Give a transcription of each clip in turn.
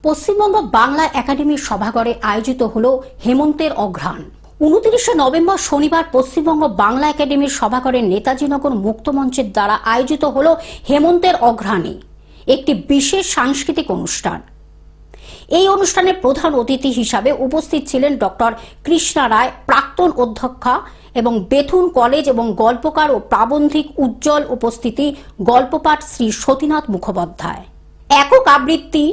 পশ্চিমবঙ্গ বাংলা একাডেমির সভাঘরে আয়োজিত হলো হেমন্তের অঘ্রাণ। 29 নভেম্বর শনিবার পশ্চিমবঙ্গ বাংলা একাডেমির সভাঘরে নেতাজিনগর মুক্তমঞ্চের দ্বারা আয়োজিত হলো হেমন্তের অঘ্রাণে একটি বিশেষ সাংস্কৃতিক অনুষ্ঠান। এই অনুষ্ঠানে প্রধান অতিথি হিসাবে উপস্থিত ছিলেন ডক্টর কৃষ্ণা রায়, প্রাক্তন অধ্যক্ষা এবং বেথুন কলেজ এবং গল্পকার ও প্রাবন্ধিক উজ্জ্বল উপস্থিতি গল্পপাঠ শ্রী সতীনাথ মুখোপাধ্যায়, একক আবৃত্তি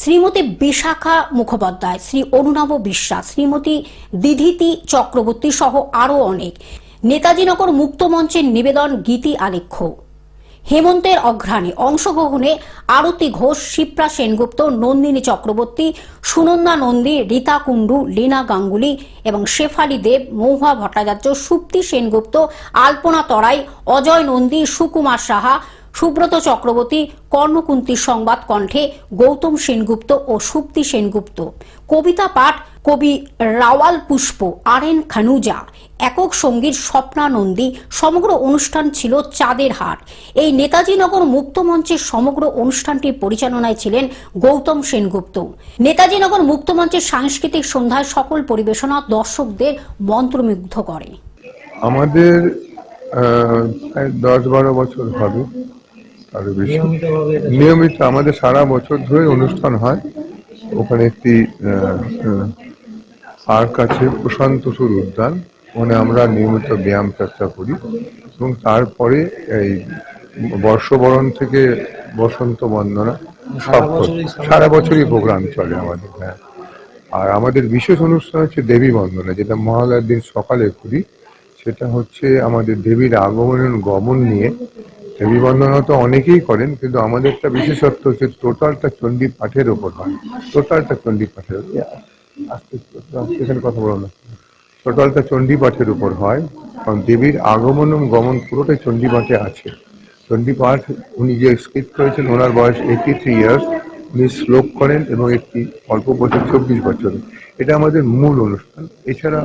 শ্রীমতী বিশাখা মুখোপাধ্যায়, শ্রী অরুণাভ বিশ্বাস, শ্রীমতী দিধিতি চক্রবর্তী সহ আরও অনেক। নেতাজিনগর মুক্তমঞ্চের নিবেদন গীতি আলেখ্য। হেমন্তের অঘ্রাণে অংশগ্রহণে আরতি ঘোষ, শিপ্রা সেনগুপ্ত, নন্দিনী চক্রবর্তী, সুনন্দা নন্দী, রীতা কুণ্ডু, লীনা গাঙ্গুলি এবং শেফালি দেব, মহুয়া ভট্টাচার্য, সুপ্তি সেনগুপ্ত, আলপনা তরাই, অজয় নন্দী, সুকুমার সাহা, সুব্রত চক্রবর্তী, কর্ণকুন্তী সংবাদ কণ্ঠে গৌতম সেনগুপ্ত ও সুপ্তি সেনগুপ্ত, কবিতা পাঠ কবি রাওয়াল পুষ্প, আরএন খানুজা, একক সঙ্গীত স্বপ্না নন্দী। সমগ্র অনুষ্ঠান ছিল চাঁদের হাট। এই নেতাজিনগর মুক্তমঞ্চের সমগ্র অনুষ্ঠানটির পরিচালনায় ছিলেন গৌতম সেনগুপ্ত। নেতাজিনগর মুক্তমঞ্চের সাংস্কৃতিক সন্ধ্যায় সকল পরিবেশনা দর্শকদের মন্ত্রমুগ্ধ করে। আমাদের 10-12 বছর হবে, আরো বেশি নিয়মিত আমাদের সারা বছর ধরে অনুষ্ঠান হয়। ওখানে একটি পার্ক আছে, প্রশান্ত সুর উদ্যান, ওখানে আমরা নিয়মিত ব্যায়াম চর্চা করি এবং তারপরে এই বর্ষবরণ থেকে বসন্ত বন্দনা সব সারা বছরই প্রোগ্রাম চলে আমাদের। হ্যাঁ, আর আমাদের বিশেষ অনুষ্ঠান হচ্ছে দেবী বন্দনা, যেটা মহালয়ার দিন সকালে করি। সেটা হচ্ছে আমাদের দেবীর আগমন গমন নিয়ে। দেবী বন্দনা তো অনেকেই করেন, কিন্তু আমাদেরটা বিশেষত্ব হচ্ছে টোটালটা চণ্ডী পাঠের ওপর হয়। টোটালটা চণ্ডী পাঠের, এখানে কথা বলো না, টোটালটা চণ্ডী পাঠের উপর হয়, কারণ দেবীর আগমন এবং গমন পুরোটাই চণ্ডী পাঠে আছে। চণ্ডী পাঠ উনি যে স্ক্রিপ্ট করেছেন, ওনার বয়স 83 ইয়ার্স। উনি শ্লোক করেন এবং একটি অল্প বছর 24 বছর। এটা আমাদের মূল অনুষ্ঠান। এছাড়া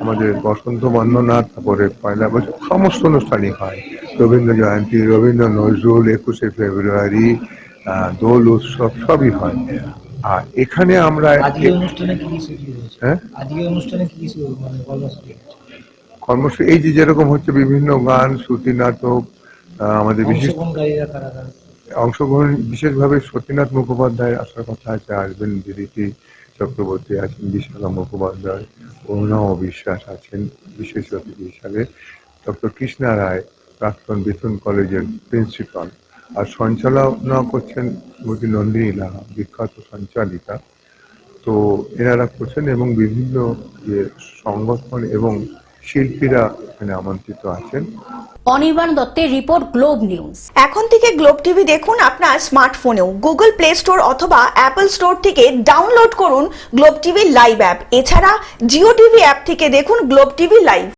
আমাদের বসন্ত বন্দনা, তারপরে পয়লা বৈশাখ সমস্ত অনুষ্ঠানই হয়। রবীন্দ্র জয়ন্তী, রবীন্দ্র নজরুল, 21শে ফেব্রুয়ারি, দোল উৎসব সবই হয়। আর এখানে আমরা কর্মসূচি এই যে যেরকম হচ্ছে বিভিন্ন গান, শ্রুতি নাটক, আমাদের বিশেষ অংশগ্রহণ বিশেষভাবে সতীনাথ মুখোপাধ্যায় আসার কথা আছে, আসবেন, দিদিটি চক্রবর্তী আছেন, বিশাখা মুখোপাধ্যায়, অরুণাভ বিশ্বাস আছেন বিশেষ অতিথি হিসাবে, ডক্টর কৃষ্ণা রায়, প্রাক্তন বেথুন কলেজের প্রিন্সিপাল, আর সঞ্চালনা করছেন শ্রীমতী নন্দিনী লাহা, বিখ্যাত সঞ্চালিকা। তো এনারা করছেন এবং বিভিন্ন যে সংগঠন এবং শিল্পীরা এখানে আমন্ত্রিত আছেন। অনির্বাণ দত্তের রিপোর্ট, গ্লোব নিউজ। এখন থেকে গ্লোব টিভি দেখুন আপনার স্মার্টফোনেও। গুগল প্লে স্টোর অথবা অ্যাপল স্টোর থেকে ডাউনলোড করুন গ্লোব টিভি লাইভ অ্যাপ। এছাড়া জিও টিভি অ্যাপ থেকে দেখুন গ্লোব টিভি লাইভ।